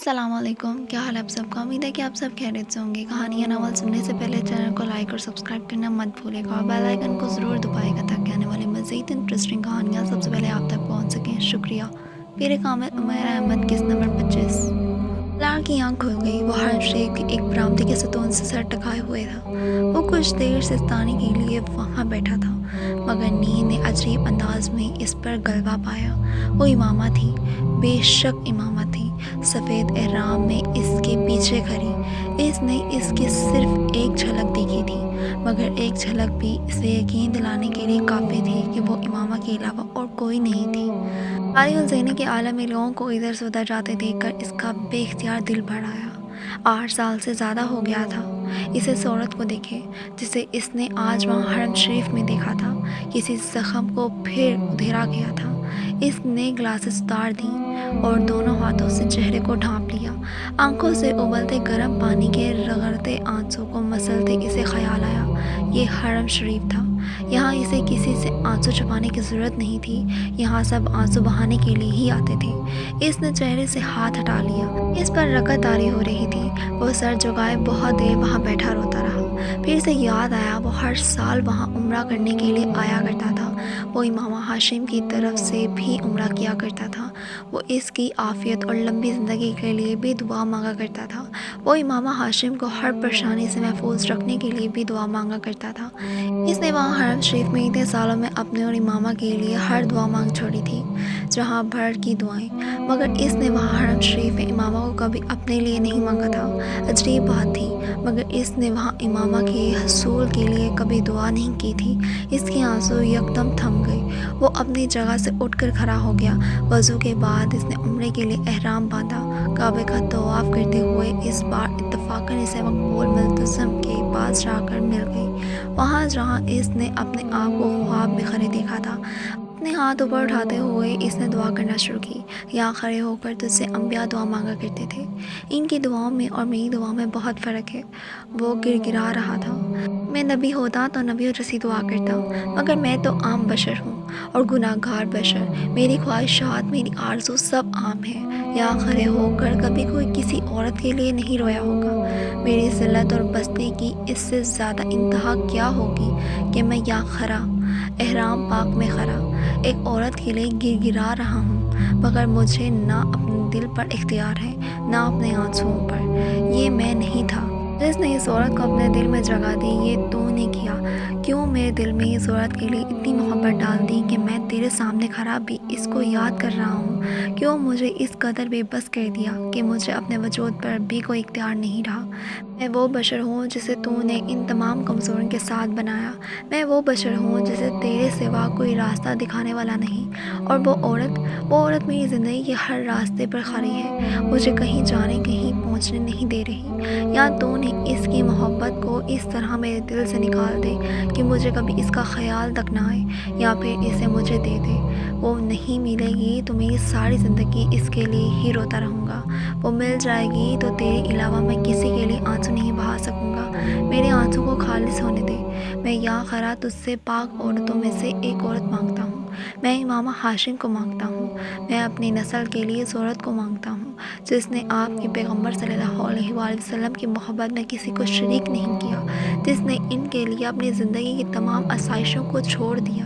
السلام علیکم، کیا حال ہے آپ سب کا؟ امید ہے کہ آپ سب خیریت سے ہوں گے۔ کہانی یا ناول سننے سے پہلے چینل کو لائک اور سبسکرائب کرنا مت بھولے گا اور بیل آئیکن کو ضرور دبائے گا تاکہ آنے والی مزید انٹرسٹنگ کہانیاں سب سے پہلے آپ تک پہنچ سکیں۔ شکریہ۔ پیر کامل عمیر احمد قسط نمبر 25۔ لار کی آنکھ کھل گئی۔ وہ حرم شریف کے ایک برآمدے کے ستون سے سر ٹکائے ہوئے تھا۔ وہ کچھ دیر سستانی کے لیے وہاں بیٹھا تھا، مگر نیند نے عجیب انداز میں اس پر غلبہ پایا۔ وہ امامہ تھی، بے شک امامہ تھی، سفید احرام میں اس کے پیچھے کھڑی۔ اس نے اس کی صرف ایک جھلک دیکھی تھی، مگر ایک جھلک بھی اسے یقین دلانے کے لیے کافی تھی کہ وہ امامہ کے علاوہ اور کوئی نہیں تھی۔ حالی الذہنی کے عالم میں لوگوں کو ادھر سے ادھر جاتے دیکھ کر اس کا بے اختیار دل بھر آیا۔ 8 سال سے زیادہ ہو گیا تھا اسے اس عورت کو دیکھے جسے اس نے آج وہاں حرم شریف میں دیکھا تھا۔ کسی زخم کو پھر ادھیڑا گیا تھا۔ اس نے گلاسز اتار دیں اور دونوں ہاتھوں سے چہرے کو ڈھانپ لیا۔ آنکھوں سے ابلتے گرم پانی کے رگڑتے آنسوں کو مسلتے اسے خیال آیا، یہ حرم شریف تھا۔ یہاں اسے کسی سے آنسو چھپانے کی ضرورت نہیں تھی، یہاں سب آنسو بہانے کے لیے ہی آتے تھے۔ اس نے چہرے سے ہاتھ ہٹا لیا۔ اس پر رکعت طاری ہو رہی تھی۔ وہ سر جھکائے بہت دیر وہاں بیٹھا روتا رہا۔ پھر اسے یاد آیا وہ ہر سال وہاں عمرہ کرنے کے لیے آیا کرتا تھا۔ وہ امامہ ہاشم کی طرف سے بھی عمرہ کیا کرتا تھا۔ وہ اس کی عافیت اور لمبی زندگی کے لیے بھی دعا مانگا کرتا تھا۔ وہ امامہ ہاشم کو ہر پریشانی سے محفوظ رکھنے کے لیے بھی دعا مانگا کرتا تھا۔ اس نے وہاں حرم شریف میں اتنے سالوں میں اپنے اور امامہ کے لیے ہر دعا مانگ چھوڑی تھی، جہاں بھر کی دعائیں، مگر اس نے وہاں حرم شریف میں امامہ کو کبھی اپنے لیے نہیں مانگا تھا۔ عجیب بات تھی، مگر اس نے وہاں امامہ کے حصول کے لیے کبھی دعا نہیں کی تھی۔ اس کے آنسو یکدم تھم گئے۔ وہ اپنی جگہ سے اٹھ کر کھڑا ہو گیا۔ وضو کے بعد اس نے عمرے کے لیے احرام باندھا۔ کعبے کا طواف کرتے ہوئے اس بار اتفاقاً اسے مقبول ملتزم کے پاس جا کر مل گئی، وہاں جہاں اس نے اپنے آپ کو خواب میں کھڑے دیکھا تھا۔ اپنے ہاتھ اوپر اٹھاتے ہوئے اس نے دعا کرنا شروع کی، یہاں کھڑے ہو کر تجھ سے انبیاء دعا مانگا کرتے تھے، ان کی دعاؤں میں اور میری دعاؤں میں بہت فرق ہے۔ وہ گر گرا رہا تھا۔ میں نبی ہوتا تو نبیوں جیسی دعا کرتا، مگر میں تو عام بشر ہوں اور گناہ گار بشر۔ میری خواہشات، میری آرزو سب عام ہیں۔ یہاں کھڑے ہو کر کبھی کوئی کسی عورت کے لیے نہیں رویا ہوگا۔ میری ذلت اور پستی کی اس سے زیادہ انتہا کیا ہوگی کہ میں یہاں کھڑا، احرام پاک میں کھڑا، ایک عورت کے لیے گر گرا رہا ہوں، مگر مجھے نہ اپنے دل پر اختیار ہے، نہ اپنے آنسوؤں پر۔ یہ میں نہیں تھا جس نے اس عورت کو اپنے دل میں جگہ دی، یہ تو نے کیا۔ کیوں میرے دل میں اس عورت کے لیے اتنی محبت ڈال دی کہ میں تیرے سامنے کھڑا بھی اس کو یاد کر رہا ہوں؟ کیوں مجھے اس قدر بے بس کر دیا کہ مجھے اپنے وجود پر بھی کوئی اختیار نہیں رہا؟ میں وہ بشر ہوں جسے تو نے ان تمام کمزوریوں کے ساتھ بنایا۔ میں وہ بشر ہوں جسے تیرے سوا کوئی راستہ دکھانے والا نہیں، اور وہ عورت میری زندگی کے ہر راستے پر کھڑی ہے، مجھے کہیں جانے کہیں پہنچنے نہیں دے رہی۔ یا تو نے اس کی محبت کو اس طرح میرے دل سے نکال دے کہ مجھے کبھی اس کا خیال تک نہ آئے، یا پھر اسے مجھے دے دے۔ وہ نہیں ملے گی تو میری ساری زندگی اس کے لیے ہی روتا رہوں گا۔ وہ مل جائے گی تو تیرے علاوہ میں کسی کے لیے آنسو نہیں بہا سکوں گا۔ میرے آنسو کو خالص ہونے دے۔ میں یہاں کھڑا تجھ سے پاک عورتوں میں سے ایک عورت مانگتا ہوں۔ میں امامہ ہاشم کو مانگتا ہوں۔ میں اپنی نسل کے لیے اس عورت کو مانگتا ہوں جس نے آپ کے پیغمبر صلی اللہ علیہ وآلہ وسلم کی محبت میں کسی کو شریک نہیں کیا، جس نے ان کے لیے اپنی زندگی کی تمام آسائشوں کو چھوڑ دیا۔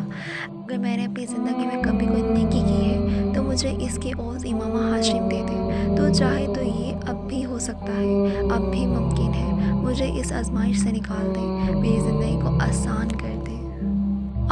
اگر میں نے اپنی زندگی میں کبھی کوئی نیکی کی ہے تو مجھے اس کی عوض امامہ ہاشم دے دے۔ تو چاہے تو یہ اب بھی ہو سکتا ہے، اب بھی ممکن ہے۔ مجھے اس آزمائش سے نکال دے، میری زندگی کو آسان کر دے۔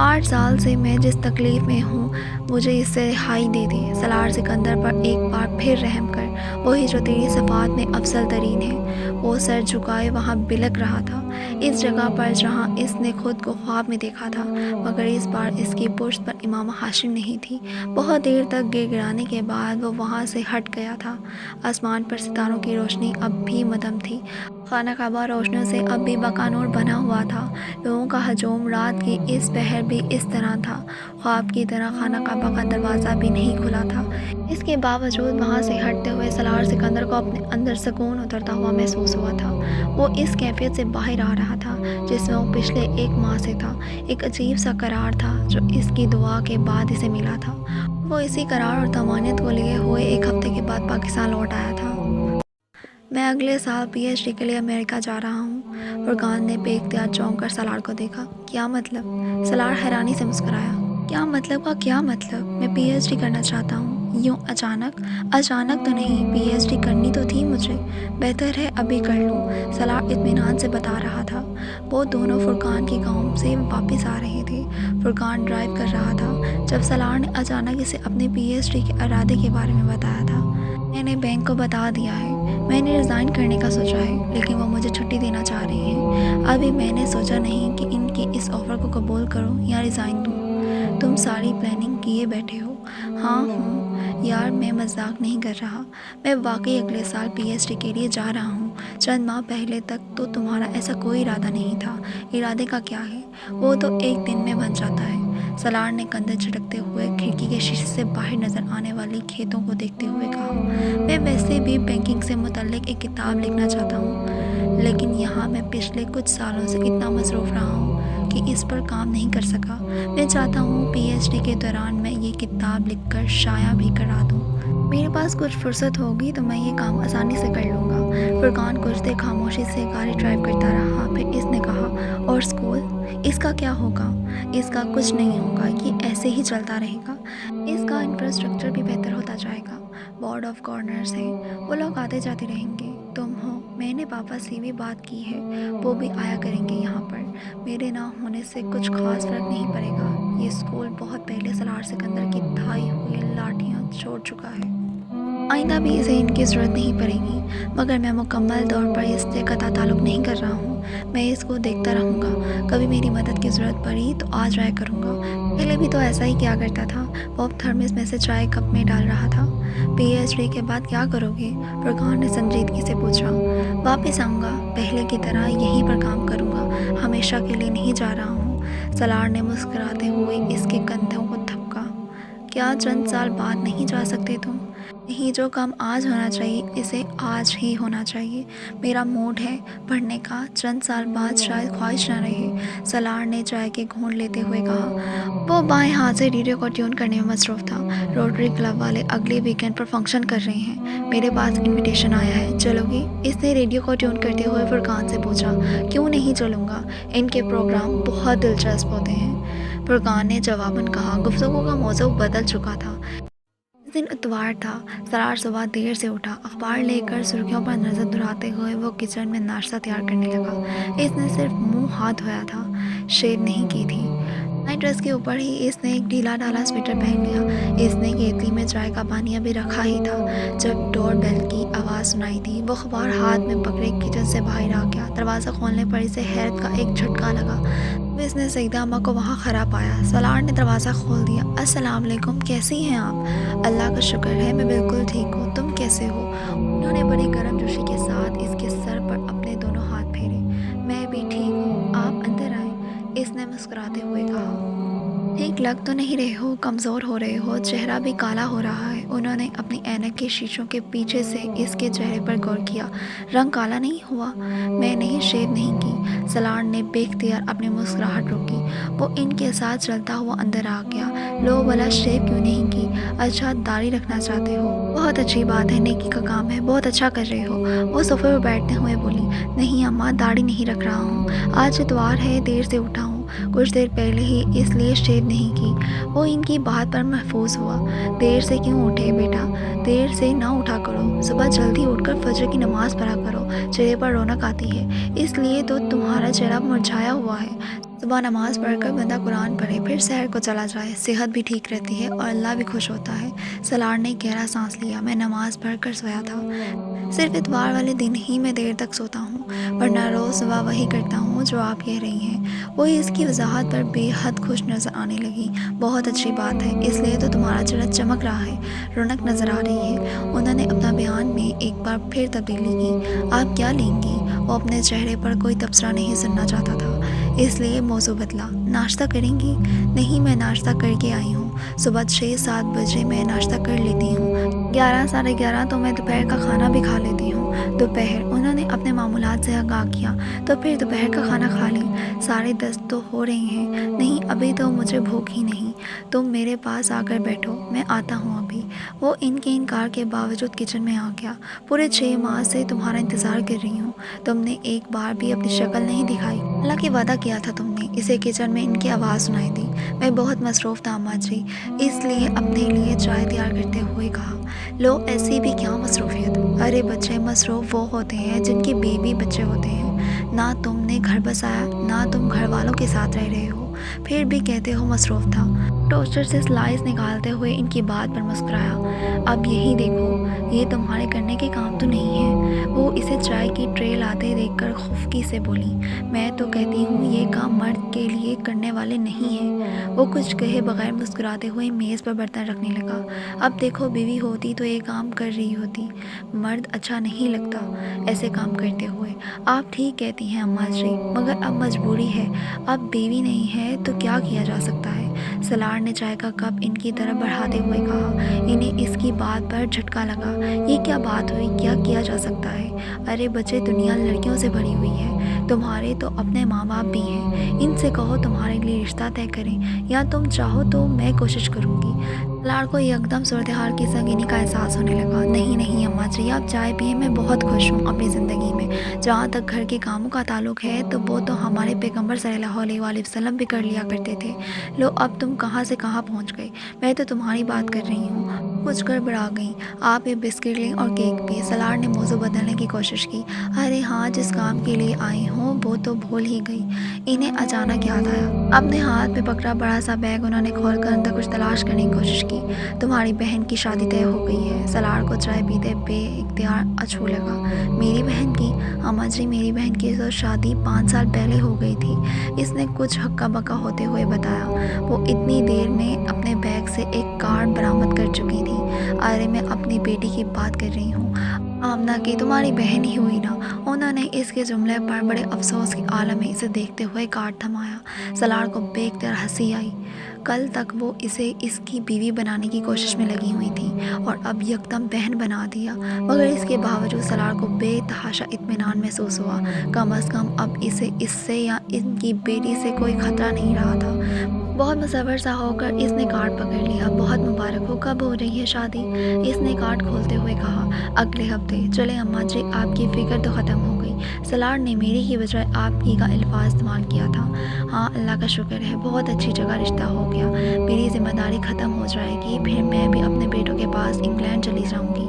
8 سال سے میں جس تکلیف میں ہوں، مجھے اس سے رہائی دے دے۔ سالار سکندر پر ایک بار پھر رحم کر، وہی جو تیری صفات میں افضل ترین ہے۔ وہ سر جھکائے وہاں بلک رہا تھا، اس جگہ پر جہاں اس نے خود کو خواب میں دیکھا تھا، مگر اس بار اس کی پشت پر امامہ ہاشم نہیں تھی۔ بہت دیر تک گر گرانے کے بعد وہ وہاں سے ہٹ گیا تھا۔ آسمان پر ستاروں کی روشنی اب بھی مدھم تھی۔ خانہ کعبہ روشنیوں سے اب بھی بقانور بنا ہوا تھا۔ لوگوں کا ہجوم رات کی اس پہر بھی اس طرح تھا۔ خواب کی طرح خانہ کعبہ کا دروازہ بھی نہیں کھلا تھا۔ اس کے باوجود وہاں سے ہٹتے ہوئے سالار سکندر کو اپنے اندر سکون اترتا ہوا محسوس ہوا تھا۔ وہ اس کیفیت سے باہر آ رہا تھا جس میں وہ پچھلے 1 ماہ سے تھا۔ ایک عجیب سا قرار تھا جو اس کی دعا کے بعد اسے ملا تھا۔ وہ اسی قرار اور طمانینت کو لیے ہوئے 1 ہفتے کے بعد پاکستان لوٹ آیا تھا۔ अगले साल पीएचडी के लिए अमेरिका जा रहा हूँ। फुरकान ने बेख्तियार चौंक कर सलार को देखा। क्या मतलब? सलार हैरानी से मुस्कुराया। क्या मतलब का क्या मतलब? मैं पीएचडी करना चाहता हूँ। यूँ अचानक? अचानक तो नहीं, पीएचडी करनी तो थी मुझे। बेहतर है अभी कर लूँ, सलार इत्मीनान से बता रहा था। वो दोनों फुरकान के गाँव से वापस आ रहे थे। फुरकान ड्राइव कर रहा था जब सलार ने अचानक इसे अपने पीएचडी के इरादे के बारे में बताया था। मैंने बैंक को बता दिया है, मैंने रिज़ाइन करने का सोचा है, लेकिन वो मुझे छुट्टी देना चाह रहे हैं। अभी मैंने सोचा नहीं कि इनके इस ऑफ़र को कबूल करूं या रिज़ाइन दूं। तुम सारी प्लानिंग किए बैठे हो? हाँ हूँ यार, मैं मजाक नहीं कर रहा। मैं वाकई अगले साल पीएचडी के लिए जा रहा हूँ। चंद माह पहले तक तो तुम्हारा ऐसा कोई इरादा नहीं था। इरादे का क्या है, वो तो एक दिन में बन जाता है। सलार ने कंधे झटकते हुए खिड़की के शीशे से बाहर नजर आने वाली खेतों को देखते हुए कहा। मैं वैसे भी बैंकिंग से मुतल्लिक एक किताब लिखना चाहता हूँ, लेकिन यहाँ मैं पिछले कुछ सालों से इतना मसरूफ़ रहा हूँ कि इस पर काम नहीं कर सका। मैं चाहता हूँ पीएचडी के दौरान मैं ये किताब लिखकर शाया भी करा दूँ। मेरे पास कुछ फुर्सत होगी तो मैं ये काम आसानी से कर लूँगा। फुरकान कुछ देर खामोशी से गाड़ी ड्राइव करता रहा, फिर इसने कहा, और स्कूल, इसका क्या होगा? इसका कुछ नहीं होगा, ये ऐसे ही चलता रहेगा। इसका इंफ्रास्ट्रक्चर भी बेहतर होता जाएगा। बोर्ड ऑफ गवर्नर्स हैं, वो लोग आते जाते रहेंगे। तुम हो, मैंने पापा से भी बात की है, वो भी आया करेंगे यहाँ पर। मेरे ना होने से कुछ खास फर्क नहीं पड़ेगा। ये स्कूल बहुत पहले सलार सिकंदर की धाई हुई लाठियाँ छोड़ चुका है। आइंदा भी इसे इनकी ज़रूरत नहीं पड़ेगी, मगर मैं मुकम्मल तौर पर इससे कता ताल्लुक़ नहीं कर रहा हूँ। मैं इसको देखता रहूँगा, कभी मेरी मदद की ज़रूरत पड़ी तो आ जाया करूँगा। पहले भी तो ऐसा ही किया करता था। वो थर्मस में से चाय कप में डाल रहा था। पीएचडी के बाद क्या करोगे? फुरकान ने संजीदगी से पूछा। वापस आऊँगा, पहले की तरह यहीं पर काम करूँगा, हमेशा के लिए नहीं जा रहा हूँ। सलार ने मुस्कुराते हुए इसके कंधों को थपका। क्या चंद साल बाद नहीं जा सकते तुम? नहीं, जो काम आज होना चाहिए इसे आज ही होना चाहिए। मेरा मूड है पढ़ने का, चंद साल बाद शायद ख्वाहिश न रहे। सलार ने चाय के घूंट लेते हुए कहा। वो बाएं हाथ से रेडियो को ट्यून करने में मसरूफ़ था। रोटरी क्लब वाले अगले वीकेंड पर फंक्शन कर रहे हैं, मेरे पास इनविटेशन आया है, चलोगे? इसने रेडियो को ट्यून करते हुए फुरकान से पूछा। क्यों नहीं चलूँगा, इनके प्रोग्राम बहुत दिलचस्प होते हैं, फुरकान ने जवाबन कहा। गुफ्तगू का मौजू बदल चुका था। इस दिन इतवार था। सलार सुबह देर से उठा। अखबार लेकर सुर्खियों पर नज़र दुराते हुए वो किचन में नाश्ता तैयार करने लगा। इसने सिर्फ मुंह हाथ धोया था, शेव नहीं की थी। नाइट ड्रेस के ऊपर ही इसने एक ढीला ढाला स्वेटर पहन लिया। इसने केतली में चाय का पानी अभी रखा ही था जब डोर बेल की आवाज़ सुनाई दी। वो अखबार हाथ में पकड़े किचन से बाहर आ गया। दरवाज़ा खोलने पर इसे हैरत का एक झटका लगा। इसने सईदा अम्मा को वहाँ खड़ा पाया। सलार ने दरवाज़ा खोल दिया। अस्सलाम वालेकुम, कैसी हैं आप? अल्लाह का शुक्र है, मैं बिल्कुल ठीक हूँ, तुम कैसे हो? उन्होंने बड़ी गर्मजोशी के साथ इसके सर पर अपने दोनों हाथ फेरे। मैं भी ठीक हूँ, आप अंदर आए, इसने मुस्कुराते हुए कहा। ठीक लग तो नहीं रहे हो, कमज़ोर हो रहे हो, चेहरा भी काला हो रहा है। उन्होंने अपनी ऐनक के शीशों के पीछे से इसके चेहरे पर गौर किया। रंग काला नहीं हुआ? मैंने शेव नहीं की। सलार ने बेख्तियार अपनी मुस्कुराहट रोकी। वो इनके साथ चलता हुआ अंदर आ गया। लो भला शेव क्यों नहीं की? अच्छा, दाढ़ी रखना चाहते हो? बहुत अच्छी बात है, नेकी का काम है, बहुत अच्छा कर रहे हो। वो सोफे पर बैठते हुए बोली। नहीं अम्मा, दाढ़ी नहीं रख रहा हूँ, आज इतवार है, देर से उठा हूँ, कुछ देर पहले ही, इसलिए शेव नहीं की। वो इनकी बात पर महफूज हुआ। देर से क्यों उठे बेटा? देर से ना उठा करो, सुबह जल्दी उठकर फजर की नमाज़ पढ़ा करो, चेहरे पर रौनक आती है। इसलिए तो तुम्हारा चेहरा मुरझाया हुआ है। सुबह नमाज़ पढ़कर बंदा कुरान पढ़े, फिर सहर को चला जाए, सेहत भी ठीक रहती है और अल्लाह भी खुश होता है। सलार ने गहरा सांस लिया। मैं नमाज़ पढ़कर सोया था। सिर्फ इतवार वाले दिन ही मैं देर तक सोता हूँ, वरना रोज़ सुबह वही करता हूँ जो आप कह रही हैं। वो इसकी वजाहत पर बेहद खुश नज़र आने लगी। बहुत अच्छी बात है, इसलिए तो तुम्हारा चेहरा चमक रहा है, रौनक नज़र आ रही है। उन्होंने अपना बयान में एक बार फिर तब्दीली की। आप क्या लेंगी? वो अपने चेहरे पर कोई तबसरा नहीं सुनना चाहता था, इसलिए मौजू बदला। नाश्ता करेंगी? नहीं, मैं नाश्ता करके आई हूँ, सुबह 6-7 बजे मैं नाश्ता कर लेती हूँ। 11 साढ़े 11 तो मैं दोपहर का खाना भी खा लेती हूँ। दोपहर? उन्होंने अपने मामूलात से आगाह किया। तो फिर दोपहर का खाना खा लें। 10:30 तो हो रही हैं। नहीं, अभी तो मुझे भूख ही नहीं। तुम मेरे पास आकर बैठो, मैं आता हूँ अभी। وہ ان کے انکار کے باوجود کچن میں آ گیا۔ پورے 6 ماہ سے تمہارا انتظار کر رہی ہوں، تم نے ایک بار بھی اپنی شکل نہیں دکھائی۔ حالانکہ وعدہ کیا تھا تم نے۔ اسے کچن میں ان کی آواز سنائی دی۔ میں بہت مصروف تھا اماں جی، اس لیے اپنے لیے چائے تیار کرتے ہوئے کہا۔ لو، ایسی بھی کیا مصروفیت؟ ارے بچے، مصروف وہ ہوتے ہیں جن کی بیوی بچے ہوتے ہیں۔ نہ تم نے گھر بسایا، نہ تم گھر والوں کے ساتھ رہ رہے ہو، پھر بھی کہتے ہو مصروف تھا۔ ٹوسٹر سے سلائس نکالتے ہوئے ان کی بات پر مسکرایا۔ اب یہی دیکھو، یہ تمہارے کرنے کے کام تو نہیں ہے۔ وہ اسے چائے کی ٹرے لاتے دیکھ کر خفگی سے بولی۔ میں تو کہتی ہوں یہ کام مرد کے لیے کرنے والے نہیں ہیں۔ وہ کچھ کہے بغیر مسکراتے ہوئے میز پر برتن رکھنے لگا۔ اب دیکھو، بیوی ہوتی تو یہ کام کر رہی ہوتی۔ مرد اچھا نہیں لگتا ایسے کام کرتے ہوئے۔ آپ ٹھیک کہتی ہیں اماں جی، مگر اب مجبوری ہے۔ اب بیوی نہیں ہے تو کیا کیا جا سکتا ہے؟ سلار نے چائے کا کپ ان کی طرف بڑھاتے ہوئے کہا۔ انہیں اس کی بات پر جھٹکا لگا۔ یہ کیا بات ہوئی؟ کیا کیا جا سکتا ہے؟ ارے بچے، دنیا لڑکیوں سے بھری ہوئی ہے۔ تمہارے تو اپنے ماں باپ بھی ہیں، ان سے کہو تمہارے لیے رشتہ طے کریں، یا تم چاہو تو میں کوشش کروں گی۔ سلار کو یکدم صورتحال کی سنگینی کا احساس ہونے لگا۔ نہیں نہیں اماں جی، آپ چائے پئیں، میں بہت خوش ہوں اپنی زندگی میں۔ جہاں تک گھر کے کاموں کا تعلق ہے تو وہ تو ہمارے پیغمبر صلی اللہ علیہ وآلہ وسلم بھی کر لیا کرتے تھے۔ لو، اب تم کہاں سے کہاں پہنچ گئے؟ میں تو تمہاری بات کر رہی ہوں۔ کچھ گڑبڑا گئیں۔ آپ یہ بسکٹ لیں اور کیک بھی۔ سلار نے موضوع بدلنے کی کوشش کی۔ ارے ہاں، جس کام کے لیے آئی ہوں وہ تو بھول ہی گئی۔ انہیں اچانک یاد آیا۔ اپنے ہاتھ میں پکڑا بڑا سا بیگ انہوں نے کھول کر اندر کچھ تلاش کرنے کی کوشش کی۔ تمہاری بہن کی شادی طے ہو گئی ہے۔ سلار کو چائے پیتے بے اختیار اچھو لگا۔ میری بہن کی؟ اماں جی، میری بہن کی تو شادی 5 سال پہلے ہو گئی تھی، اس نے کچھ ہکا بکا ہوتے ہوئے بتایا۔ وہ اتنی دیر میں اپنے بیگ سے ایک کارڈ برآمد کر چکی تھی۔ ارے میں اپنی بیٹی کی بات کر رہی ہوں، آمنہ کی، تمہاری بہن ہی ہوئی نا۔ انہوں نے اس کے جملے پر بڑے افسوس کے عالم میں اسے دیکھتے ہوئے کارڈ تھمایا۔ سلار کو بے اختیار ہنسی آئی۔ کل تک وہ اسے اس کی بیوی بنانے کی کوشش میں لگی ہوئی تھی اور اب یکدم بہن بنا دیا، مگر اس کے باوجود سلار کو بے تحاشا اطمینان محسوس ہوا۔ کم از کم اب اسے اس سے یا ان کی بیٹی سے کوئی خطرہ نہیں رہا تھا۔ بہت مصور سا ہو کر اس نے کارڈ پکڑ لیا۔ بہت مبارک ہو، کب ہو رہی ہے شادی؟ اس نے کارڈ کھولتے ہوئے کہا۔ اگلے ہفتے۔ چلے اماں جی، آپ کی فکر تو ختم ہو گئی۔ سلار نے میری کی بجائے آپ کی کا الفاظ استعمال کیا تھا۔ ہاں، اللہ کا شکر ہے، بہت اچھی جگہ رشتہ ہو گیا۔ میری ذمہ داری ختم ہو جائے گی، پھر میں بھی اپنے بیٹوں کے پاس انگلینڈ چلی جاؤں گی۔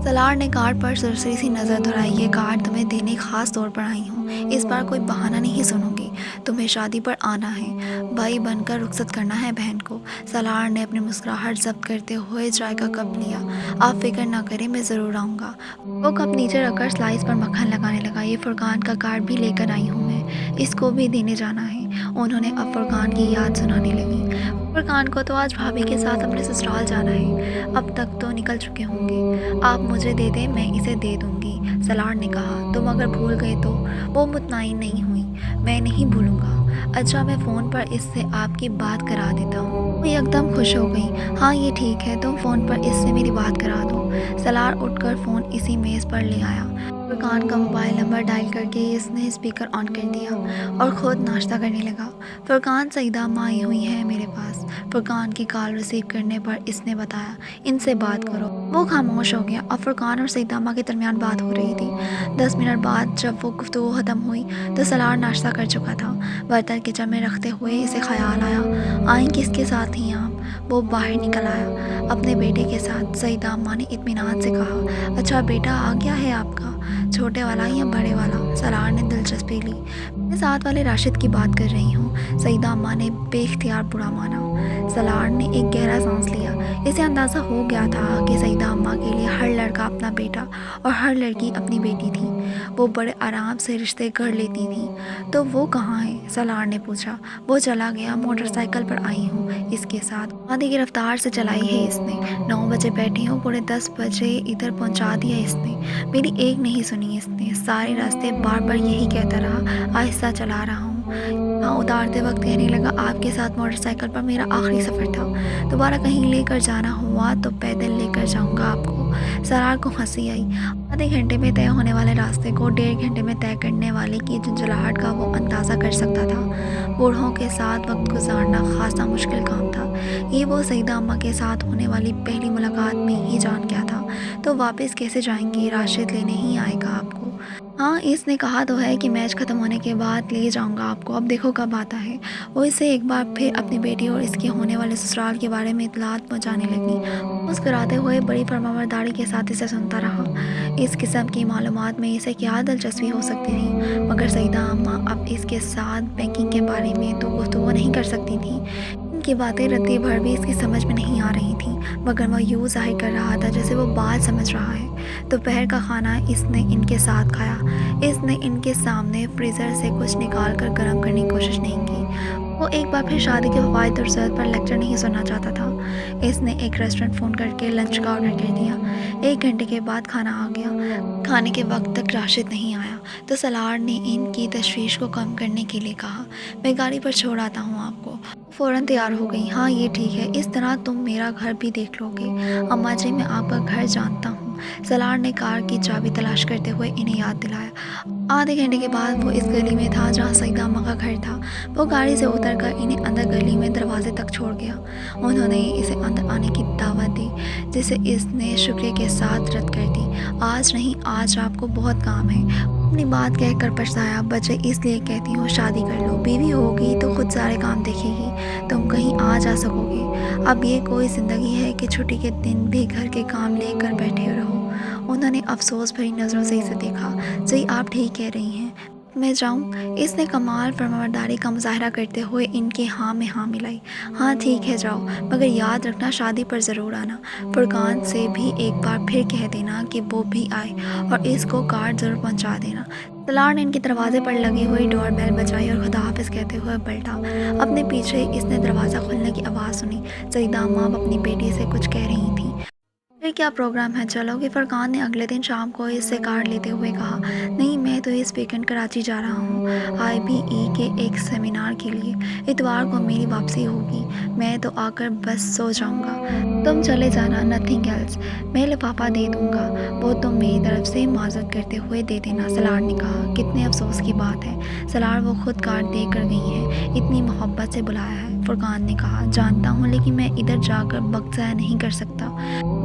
سلار نے کارڈ پر سرسری سی نظر دہرائی۔ یہ کارڈ تمہیں دینے خاص طور پر آئی ہوں۔ اس بار کوئی بہانہ نہیں سنوں گی، تمہیں شادی پر آنا ہے، بھائی بن کر رخصت کرنا ہے بہن کو۔ سلار نے اپنی مسکراہٹ ضبط کرتے ہوئے چائے کا کپ لیا۔ آپ فکر نہ کریں، میں ضرور آؤں گا۔ وہ کپ نیچے رکھ کر سلائس پر مکھن لگانے لگا۔ یہ فرقان کا کارڈ بھی لے کر آئی ہوں میں، اس کو بھی دینے جانا ہے۔ انہوں نے اب فرقان کی یاد سنانے لگی۔ فرقان کو تو آج بھابھی کے ساتھ اپنے سسرال جانا ہے، اب تک تو نکل چکے ہوں گے۔ آپ مجھے دے دیں، میں اسے دے دوں گی، سلار نے کہا۔ تم اگر بھول گئے تو؟ وہ مطمئن نہیں ہوئی۔ میں نہیں بھولوں گا۔ اچھا، میں فون پر اس سے آپ کی بات کرا دیتا ہوں۔ وہ یکدم خوش ہو گئی۔ ہاں یہ ٹھیک ہے، تم فون پر اس سے میری بات کرا دو۔ سلار اٹھ کر فون اسی میز پر لے آیا۔ فرقان کا موبائل نمبر ڈائل کر کے اس نے اسپیکر آن کر دیا اور خود ناشتہ کرنے لگا۔ فرقان، سعیدہ اماں آئی ہوئی ہیں میرے پاس۔ فرقان کی کال ریسیو کرنے پر اس نے بتایا، ان سے بات کرو۔ وہ خاموش ہو گیا۔ اب فرقان اور سعیدہ اماں کے درمیان بات ہو رہی تھی۔ 10 منٹ بعد جب وہ گفتگو ختم ہوئی تو سلار ناشتہ کر چکا تھا۔ برتن کچن میں رکھتے ہوئے اسے خیال آیا، آئیں کس کے ساتھ تھیں آپ؟ وہ باہر نکل آیا۔ اپنے بیٹے کے ساتھ، سعیدہ اماں نے اطمینان سے کہا۔ اچھا بیٹا آ گیا ہے آپ کا، چھوٹے والا یا بڑے والا؟ سلار نے دلچسپی لی۔ میں ساتھ والے راشد کی بات کر رہی ہوں، سعیدہ اماں نے بے اختیار برا مانا۔ سلار نے ایک گہرا سانس لیا۔ اسے اندازہ ہو گیا تھا کہ سعیدہ اماں کے لیے ہر لڑکا اپنا بیٹا اور ہر لڑکی اپنی بیٹی تھی۔ وہ بڑے آرام سے رشتے گڑھ لیتی تھیں۔ تو وہ کہاں ہے؟ سلار نے پوچھا۔ وہ چلا گیا، موٹر سائیکل پر آئی ہوں اس کے ساتھ، آدھی کی رفتار سے چلائی ہے اس نے۔ 9 بجے بیٹھی ہوں، پورے 10 بجے ادھر پہنچا دیا اس نے۔ میری ایک نہیں سنی اس نے، سارے راستے بار بار یہی کہتا رہا، آہستہ چلا رہا ہوں۔ یہاں اتارتے وقت کہنے لگا، آپ کے ساتھ موٹر سائیکل پر میرا آخری سفر تھا، دوبارہ کہیں لے کر جانا ہوا تو پیدل لے کر جاؤں گا آپ کو۔ सरार को हंसी आई। आधे घंटे में तय होने वाले रास्ते को 1.5 घंटे में तय करने वाले की झंझलाहट का वो अंदाज़ा कर सकता था। बूढ़ों के साथ वक्त गुजारना खासा मुश्किल काम था। ये वो सईदा अम्मा के साथ होने वाली पहली मुलाकात में ही जान गया था। तो वापस कैसे जाएंगे, राशिद लेने ही आएगा आपको। हाँ, इसने कहा तो है कि मैच ख़त्म होने के बाद ले जाऊंगा आपको, अब देखो कब आता है। वो इसे एक बार फिर अपनी बेटी और इसके होने वाले ससुराल के बारे में इतलात पहुँचाने लगी। मुस्कुराते हुए बड़ी फरमाबरदारी के साथ इसे सुनता रहा। इस किस्म की मालूमात में इसे क्या दिलचस्पी हो सकती थी, मगर सईदा अम्मा अब इसके साथ बैंकिंग के बारे में तो गुफ्तगू नहीं कर सकती थी। इनकी बातें रत्ती भर भी इसकी समझ में नहीं आ रही थी, मगर वह यूँ ज़ाहिर कर रहा था जैसे वो बात समझ रहा है। दोपहर का खाना इसने इनके साथ खाया। इसने इनके सामने फ्रीज़र से कुछ निकाल कर गर्म करने की कोशिश नहीं की। वो एक बार फिर शादी के फ़वाइद और ज़रूरत पर लेक्चर नहीं सुनना चाहता था। इसने एक रेस्टोरेंट फ़ोन करके लंच का ऑर्डर कर दिया। 1 घंटे के बाद खाना आ गया। खाने के वक्त तक राशिद नहीं आया तो सलार ने इनकी तशवीश को कम करने के लिए कहा, मैं गाड़ी पर छोड़ आता हूँ आपको। फ़ौरन तैयार हो गई, हाँ ये ठीक है, इस तरह तुम मेरा घर भी देख लोगे। अम्मा जी, मैं आपका घर जानता हूँ। सलार ने कार की चाबी तलाश करते हुए इन्हें याद दिलाया। आधे घंटे के बाद वो इस गली में था जहाँ सईदा अम्मा का घर था। वो गाड़ी से उतरकर इन्हें अंदर गली में दरवाजे तक छोड़ गया। उन्होंने इसे अंदर आने की दावत दी, जिसे इसने शुक्रिया के साथ रद्द कर दी। आज नहीं, आज आपको बहुत काम है। अपनी बात कहकर पछताया, बच्चे इसलिए कहती हूँ शादी कर लो, बीवी होगी तो खुद सारे काम देखेगी, तुम कहीं आ जा सकोगे। अब ये कोई ज़िंदगी है कि छुट्टी के दिन भी घर के काम लेकर बैठे रहो। उन्होंने अफसोस भरी नज़रों से इसे देखा। जी आप ठीक कह रही हैं, मैं जाऊं? इसने कमाल फरमाबरदारी का मुजाहरा करते हुए इनके हाँ में हाँ मिलाई। हाँ ठीक है जाओ, मगर याद रखना शादी पर ज़रूर आना। फुरकान से भी एक बार फिर कह देना कि वो भी आए और इसको कार्ड ज़रूर पहुंचा देना। सलार ने इनके दरवाजे पर लगी हुई डोर बेल बजाई और खुदा हाफिज़ कहते हुए पलटा। अपने पीछे इसने दरवाज़ा खुलने की आवाज़ सुनी। सईदा अम्मा अपनी बेटी से कुछ कह रही थी। फिर क्या प्रोग्राम है, चलोगे? फरकान ने अगले दिन शाम को इससे कार्ड लेते हुए कहा। नहीं, मैं तो इस वीकेंड कराची जा रहा हूँ IBE के एक सेमिनार के लिए। इतवार को मेरी वापसी होगी। मैं तो आकर बस सो जाऊँगा। तुम चले जाना, नथिंग एल्स। मैं लिफाफा दे दूँगा, वो तुम मेरी तरफ से माजरत करते हुए दे देना। सलार ने कहा। कितने अफसोस की बात है सलार, वो खुद कार्ड दे कर गई हैं, इतनी मोहब्बत से बुलाया है। फुरकान ने कहा। जानता हूँ, लेकिन मैं इधर जाकर वक्त ज़ाया नहीं कर सकता।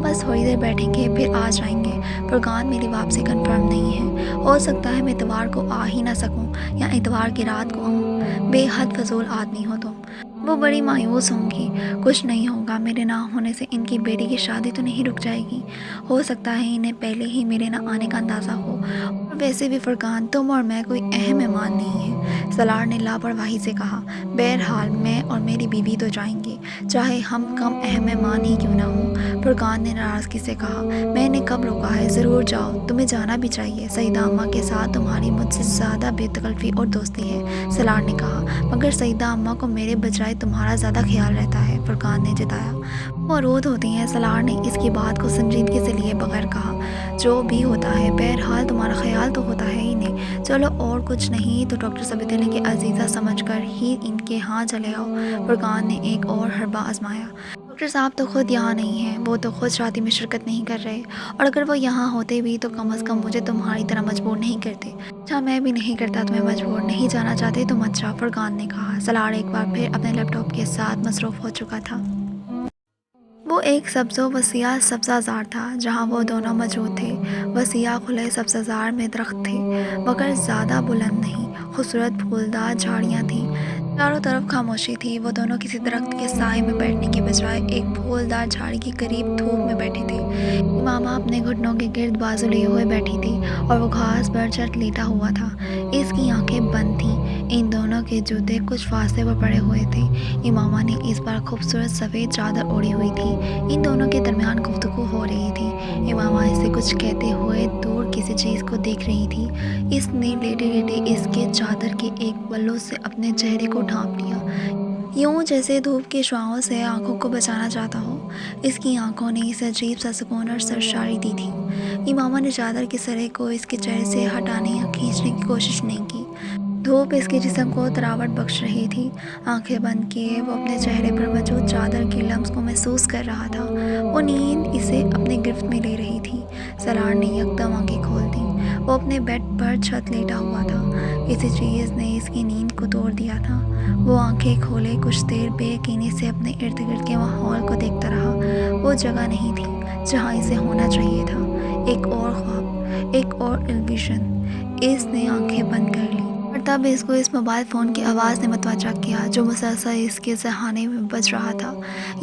बस थोड़ी देर बैठेंगे फिर आ जाएंगे। फुरकान, मेरी वापसी कंफर्म नहीं है, हो सकता है मैं इतवार को आ ही ना सकूं या इतवार की रात को आऊं। बेहद फजूल आदमी हो तुम। वो बड़ी मायूस होंगी। कुछ नहीं होगा, मेरे ना होने से इनकी बेटी की शादी तो नहीं रुक जाएगी। हो सकता है इन्हें पहले ही मेरे ना आने का अंदाज़ा हो, और वैसे भी फुरकान, तुम और मैं कोई अहम मेहमान नहीं है। सलार ने लापरवाही से कहा। बहरहाल मैं और मेरी बीवी तो जाएंगे, चाहे हम कम अहम मेहमान ही क्यों ना हों। फुरकान ने नाराज़गी से कहा। मैंने कब रोका है, ज़रूर जाओ, तुम्हें जाना भी चाहिए। सईदा अम्मा के साथ तुम्हारी मुझसे ज़्यादा बेतकल्फ़ी और दोस्ती है, सलार ने कहा। मगर सईदा अम्मा को मेरे बजाय तुम्हारा ज़्यादा ख्याल रहता है, फुरकान ने जताया। वो रोध होती हैं, सलार ने इसकी बात को संजीदगी से लिए बगैर कहा। जो भी होता है, बहरहाल तुम्हारा ख्याल तो होता है ही नहीं। चलो और कुछ नहीं तो डॉक्टर सबित अली के अजीज़ा समझकर ही इनके यहाँ चले आओ। फुरकान ने एक और हरबा आजमाया। डॉक्टर साहब तो खुद यहाँ नहीं हैं, वो तो खुद शादी में शिरकत नहीं कर रहे, और अगर वो यहाँ होते भी तो कम अज़ कम मुझे तुम्हारी तरह मजबूर नहीं करते। अच्छा, मैं भी नहीं करता तुम्हें मजबूर, नहीं जाना चाहते तो मत जाओ, फुरकान ने कहा। सलार एक बार फिर अपने लैपटॉप के साथ मसरूफ़ हो चुका था। वो एक सब्ज़ो वसिया सब्ज़ाज़ार था जहाँ वो दोनों मौजूद थे। वसिया खुले सब्ज़ाज़ार में दरख्त थे, मगर ज़्यादा बुलंद नहीं। खूबसूरत फूलदार झाड़ियाँ थीं, चारों तरफ खामोशी थी। वो दोनों किसी दरख्त के साए में बैठने के बजाय एक फूलदार झाड़ी के करीब धूप में बैठे थे। इमामा अपने घुटनों के गिर्द बाजू लिए हुए बैठी थी और वो घास पर चट लेटा हुआ था। इसकी आंखें बंद थीं। इन दोनों के जूते कुछ फासले पर पड़े हुए थे। इमामा ने इस बार खूबसूरत सफ़ेद चादर ओढ़ी हुई थी। इन दोनों के दरमियान गुफ्तगू हो रही थी। इमामा इसे कुछ कहते हुए दूर किसी चीज़ को देख रही थी। इसने लेटे लेटे इसके चादर के एक पल्लू से अपने चेहरे को ढांप लिया, यूं जैसे धूप की शुआओं से आंखों को बचाना चाहता हो। इसकी आंखों ने इसे अजीब सा सुकून और सरशारी दी थी। इमामा ने चादर के सरे को इसके चेहरे से हटाने या खींचने की कोशिश नहीं की। धूप इसके जिस्म को तरावट बख्श रही थी। आंखें बंद किए वो अपने चेहरे पर मौजूद चादर की लम्स को महसूस कर रहा था। वो नींद इसे अपने गिरफ्त में ले रही थी। सलार ने यकदम आंखें खोल दी। वो अपने बेड पर छत लेटा हुआ था। किसी चीज़ ने इसकी नींद को तोड़ दिया था। वो आंखें खोले कुछ देर बेयकीनी से अपने इर्द गिर्द के माहौल को देखता रहा। वो जगह नहीं थी जहाँ इसे होना चाहिए था। एक और ख्वाब, एक और इल्यूशन। इसने आंखें बंद कर ली और तब इसको इस मोबाइल फ़ोन की आवाज़ ने मतवज्जा किया जो मुसलसल इसके ज़हाने में बज रहा था।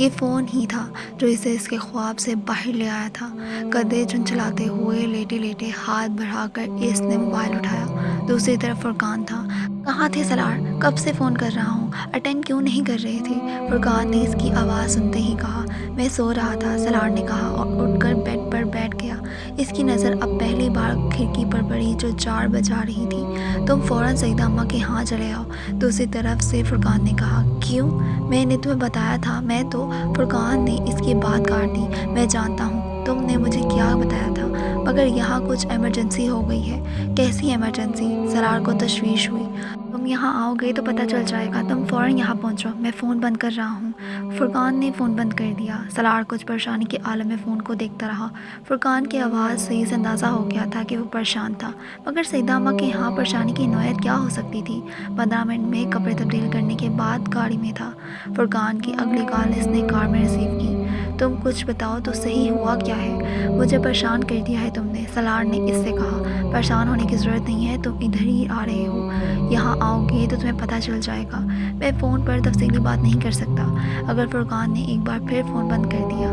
ये फ़ोन ही था जो इसे इसके ख्वाब से बाहर ले आया था। कदे चंचलाते हुए लेटे लेटे हाथ बढ़ाकर इसने मोबाइल उठाया। दूसरी तरफ फुरकान था। कहाँ थे सलार? कब से फ़ोन कर रहा हूँ, अटेंड क्यों नहीं कर रहे थे? फुरकान ने इसकी आवाज़ सुनते ही कहा। मैं सो रहा था, सलार ने कहा और उठकर बेड पर बैठ गया। इसकी नज़र अब पहली बार खिड़की पर पड़ी जो 4 बजा रही थी। तुम फ़ौरन सईदा अम्मा के यहाँ चले आओ, दूसरी तरफ से फुरकान ने कहा। क्यों? मैंने तुम्हें बताया था। मैं तो फुरकान ने इसकी बात काट दी। मैं जानता हूँ तुमने मुझे क्या बताया था, मगर यहाँ कुछ इमरजेंसी हो गई है। कैसी इमरजेंसी? सलार को तशवीश हुई। तुम यहाँ आओगे तो पता चल जाएगा। तुम फ़ौरन यहाँ पहुँचो, मैं फ़ोन बंद कर रहा हूँ। फुरकान ने फ़ोन बंद कर दिया। सलार कुछ परेशानी के आलम में फ़ोन को देखता रहा। फुरकान की आवाज़ से इसे अंदाज़ा हो गया था कि वो परेशान था, मगर सईदा अम्मा के यहाँ परेशानी की नौयत क्या हो सकती थी? 15 मिनट में कपड़े तब्दील करने के बाद गाड़ी में था। फुरकान की अगली कॉल इसने कार में रिसीव की। तुम कुछ बताओ तो सही, हुआ क्या है? मुझे परेशान कर दिया है तुमने, सलार ने इससे कहा। परेशान होने की ज़रूरत नहीं है, तुम इधर ही आ रहे हो। यहाँ आओगे तो तुम्हें पता चल जाएगा। मैं फ़ोन पर तफसीली बात नहीं कर सकता। अगर फुरकान ने एक बार फिर फ़ोन बंद कर दिया।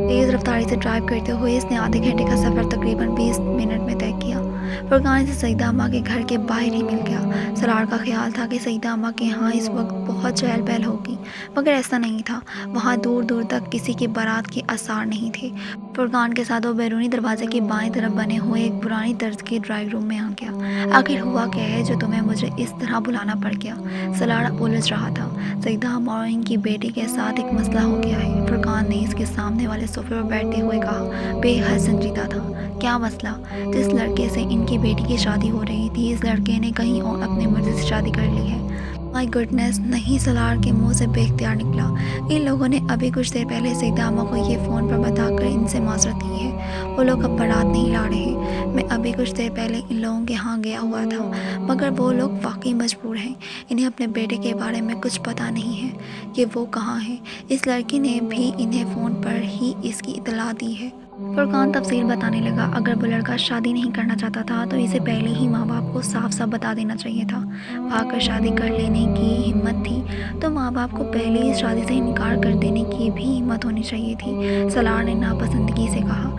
तेज़ रफ्तारी से ड्राइव करते हुए इसने आधे घंटे का सफ़र तकरीबन 20 मिनट में तय किया। फुरकान से सईदा अम्मा के घर के बाहर ही मिल गया। सलार का ख्याल था कि सईदा अम्मा के यहाँ इस वक्त बहुत चहल पहल होगी, मगर ऐसा नहीं था। वहाँ दूर दूर तक किसी की बारात के आसार नहीं थे। फुरकान के साथ वो बैरूनी दरवाजे की बाएं तरफ बने हुए एक पुरानी तर्ज के ड्राइंग रूम में आ गया। आखिर हुआ क्या है जो तुम्हें मुझे इस तरह बुलाना पड़ गया? सलार उलझ रहा था। सईदा अम्मा और इनकी बेटी के साथ एक मसला हो गया है, फुरकान ने इसके सामने वाले सोफे पर बैठते हुए कहा। बेहद संजीदा था। क्या मसला? जिस लड़के से इनकी बेटी की शादी हो रही थी, इस लड़के ने कहीं और अपनी मर्जी से शादी कर ली है। माय गुडनेस, नहीं, सलार के मुंह से बेख्तियार निकला। इन लोगों ने अभी कुछ देर पहले सईदा अम्मा को ये फ़ोन पर बताकर इनसे माजरत की है। वो लोग अब बारात नहीं ला रहे। मैं अभी कुछ देर पहले इन लोगों के यहाँ गया हुआ था, मगर वो लोग वाकई मजबूर हैं। इन्हें अपने बेटे के बारे में कुछ पता नहीं है कि वो कहाँ है। इस लड़की ने भी इन्हें फ़ोन पर ही इसकी इतला दी है। फुरकान तफसील बताने लगा। अगर वो लड़का शादी नहीं करना चाहता था तो इसे पहले ही माँ बाप को साफ साफ बता देना चाहिए था। भागकर शादी कर लेने की हिम्मत थी तो माँ बाप को पहले इस शादी से इनकार कर देने की भी हिम्मत होनी चाहिए थी, सलार ने नापसंदगी से कहा।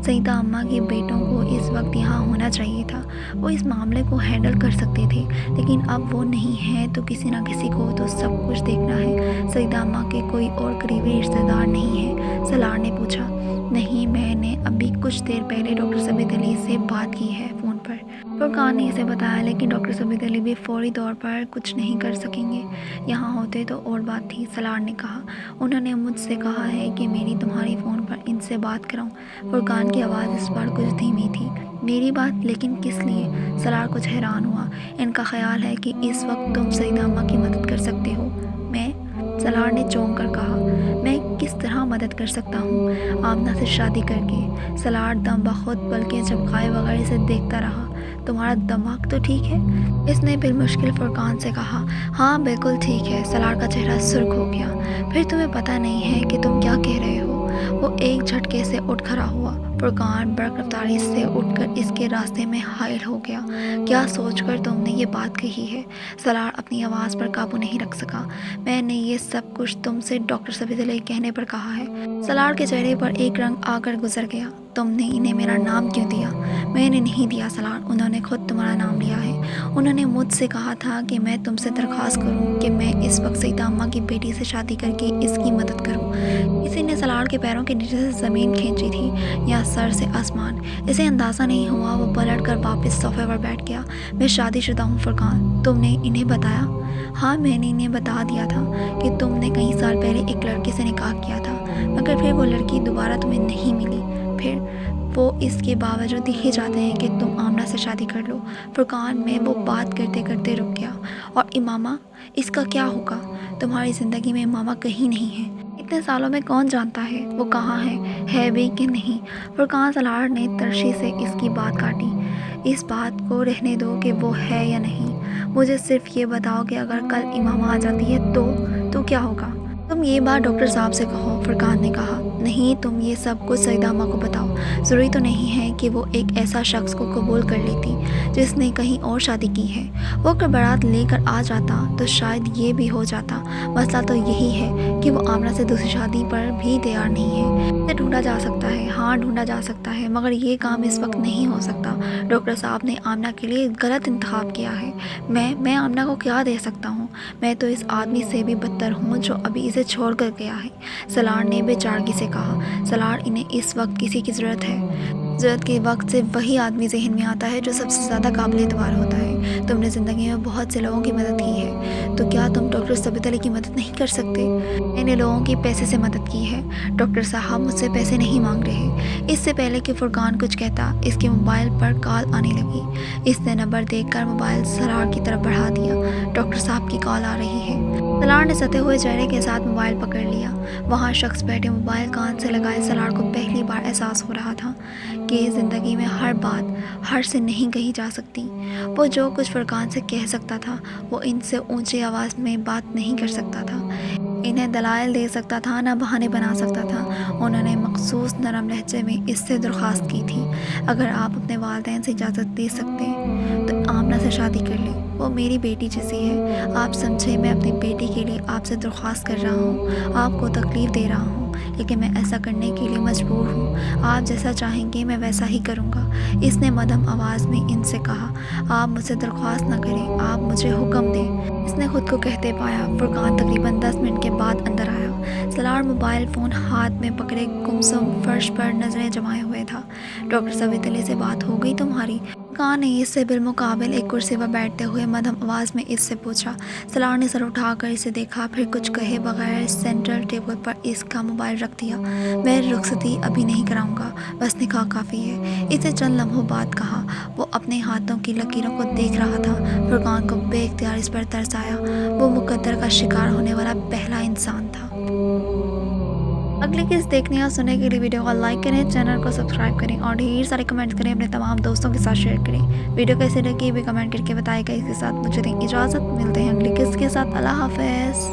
सईदा अम्मा के बेटों को इस वक्त यहाँ होना चाहिए था। वो इस मामले को हैंडल कर सकते थे, लेकिन अब वो नहीं है तो किसी न किसी को तो सब कुछ देखना है। सईदा अम्मा के कोई और करीबी रिश्तेदार नहीं है? सलार ने पूछा। नहीं, मैंने अभी कुछ देर पहले डॉक्टर सबीत अली से बात की है फ़ोन पर, फुरकान ने इसे बताया। लेकिन डॉक्टर सबीत अली भी फौरी तौर पर कुछ नहीं कर सकेंगे। यहाँ होते तो और बात थी, सलार ने कहा। उन्होंने मुझसे कहा है कि मेरी तुम्हारी फ़ोन पर इनसे बात कराऊँ। फुरकान की आवाज़ इस बार कुछ धीमी थी। मेरी बात? लेकिन किस लिए? सलार कुछ हैरान हुआ। इनका ख्याल है कि इस वक्त तुम सईदा अम्मा की मदद कर सकते हो। मैं? सलार ने चौंक कर कहा। मैं किस तरह मदद कर सकता हूँ? आमना से शादी करके। सलार दम बखुद पलकें झपकाए बगैर इसे देखता रहा। तुम्हारा दिमाग तो ठीक है? इसने बिलमुश्किल फुरकान से कहा। हाँ बिल्कुल ठीक है। सलार का चेहरा सुर्ख हो गया। फिर तुम्हें पता नहीं है कि तुम क्या कह रहे हो? वो एक झटके से उठ खड़ा हुआ। फुरकान बर्क रफ्तारी से उठकर इसके रास्ते में हायल हो गया। क्या सोचकर तुमने ये बात कही है? सलार अपनी आवाज़ पर काबू नहीं रख सका। मैंने ये सब कुछ तुमसे डॉक्टर सबीत अली कहने पर कहा है। सलार के चेहरे पर एक रंग आकर गुजर गया। तुमने इन्हें मेरा नाम क्यों दिया? मैंने नहीं दिया सलार, उन्होंने खुद तुम्हारा नाम लिया है। उन्होंने मुझसे कहा था कि मैं तुमसे दरख्वास्त करूं कि मैं इस वक्त सईदा अम्मा की बेटी से शादी करके इसकी मदद करूं। किसी ने सलार के पैरों के नीचे से ज़मीन खींची थी या सर से आसमान, इसे अंदाज़ा नहीं हुआ। वो पलट कर वापस सोफे पर बैठ गया। मैं शादीशुदा हूँ फुरकान। तुमने इन्हें बताया? हाँ, मैंने इन्हें बता दिया था कि तुमने कई साल पहले एक लड़के से निकाह किया था, मगर फिर वो लड़की दोबारा तुम्हें नहीं मिली। फिर वो इसके बावजूद यही चाहते हैं कि तुम आमना से शादी कर लो। फुरकान में वो बात करते करते रुक गया। और इमामा, इसका क्या होगा? तुम्हारी ज़िंदगी में इमामा कहीं नहीं है। इतने सालों में कौन जानता है वो कहाँ है भी कि नहीं? फुरकान सलार ने तरशी से इसकी बात काटी। इस बात को रहने दो कि वो है या नहीं। मुझे सिर्फ ये बताओ कि अगर कल इमामा आ जाती है तो क्या होगा? तुम ये बात डॉक्टर साहब से कहो, फुरकान ने कहा। नहीं, तुम ये सब कुछ सईदा अम्मा को बताओ। ज़रूरी तो नहीं है कि वो एक ऐसा शख्स को कबूल कर लेती जिसने कहीं और शादी की है। वो अगर बारात लेकर आ जाता तो शायद ये भी हो जाता। मसला तो यही है कि वो आमना से दूसरी शादी पर भी तैयार नहीं है। इसे ढूंढा जा सकता है, हाँ ढूंढा जा सकता है, मगर ये काम इस वक्त नहीं हो सकता। डॉक्टर साहब ने आमना के लिए गलत इंतखाब किया है। मैं आमना को क्या दे सकता हूँ? मैं तो इस आदमी से भी बदतर हूँ जो अभी इसे छोड़ कर गया है, सलार ने बेचारगी से कहा। सलार, इन्हें इस वक्त किसी की ज़रूरत है। ज़रूरत के वक्त से वही आदमी जहन में आता है जो सबसे ज़्यादा काबिल एतबार होता है। तुमने ज़िंदगी में बहुत से लोगों की मदद की है, तो क्या तुम डॉक्टर सबित अली की मदद नहीं कर सकते? मैंने लोगों की पैसे से मदद की है। डॉक्टर साहब मुझसे पैसे नहीं मांग रहे। इससे पहले कि फुरकान कुछ कहता, इसके मोबाइल पर कॉल आने लगी। इसने नंबर देखकर मोबाइल सलार की तरफ बढ़ा दिया। डॉक्टर साहब की कॉल आ रही है। सलार ने सते हुए चेहरे के साथ मोबाइल पकड़ लिया। वहाँ शख्स बैठे मोबाइल कान से लगाए सलार को पहली बार एहसास हो रहा था कि ज़िंदगी में हर बात हर से नहीं कही जा सकती। वो जो कुछ फुरकान से कह सकता था वो इनसे ऊंची आवाज़ में बात नहीं कर सकता था। इन्हें दलाइल दे सकता था, ना बहाने बना सकता था। उन्होंने मखसूस नरम लहजे में इससे दरख्वास्त की थी, अगर आप अपने वालिदैन से इजाज़त दे सकते तो आमना से शादी कर लें। वो मेरी बेटी जैसी है। आप समझे, मैं अपनी बेटी के लिए आपसे दरख्वास्त कर रहा हूँ। आपको तकलीफ़ दे रहा हूँ, लेकिन मैं ऐसा करने के लिए मजबूर हूँ। आप जैसा चाहेंगे मैं वैसा ही करूँगा। इसने मध्यम आवाज़ में इनसे कहा। आप मुझसे दरख्वास्त न करें, आप मुझे हुक्म दें। इसने खुद को कहते पाया। फुरकान तकरीबन 10 मिनट के बाद अंदर आया। सलार मोबाइल फ़ोन हाथ में पकड़े गुमसुम फर्श पर नज़रें जमाए हुए था। डॉक्टर सबित अली से बात हो गई तुम्हारी? फुरकान ने इससे बिलमुकाबिल एक कुर्सी पर बैठते हुए मध्यम आवाज़ में इससे पूछा। सलार ने सर उठाकर इसे देखा, फिर कुछ कहे बगैर सेंट्रल टेबल पर इसका मोबाइल रख दिया। मैं रुखसती अभी नहीं कराऊंगा, बस निकाह काफ़ी है। इसे चंद लम्हों बाद कहा। वो अपने हाथों की लकीरों को देख रहा था। फुरकान को बेइख्तियार इस पर तरस आया। वो मुकद्दर का शिकार होने वाला पहला इंसान था। अगली किस देखने और सुनने के लिए वीडियो को लाइक करें, चैनल को सब्सक्राइब करें और ढेर सारे कमेंट्स करें, अपने तमाम दोस्तों के साथ शेयर करें। वीडियो कैसे लगी भी कमेंट करके बताइएगा। इसके साथ मुझे दें इजाज़त, मिलते हैं अगली किस के साथ। अल्लाह हाफ़िज़।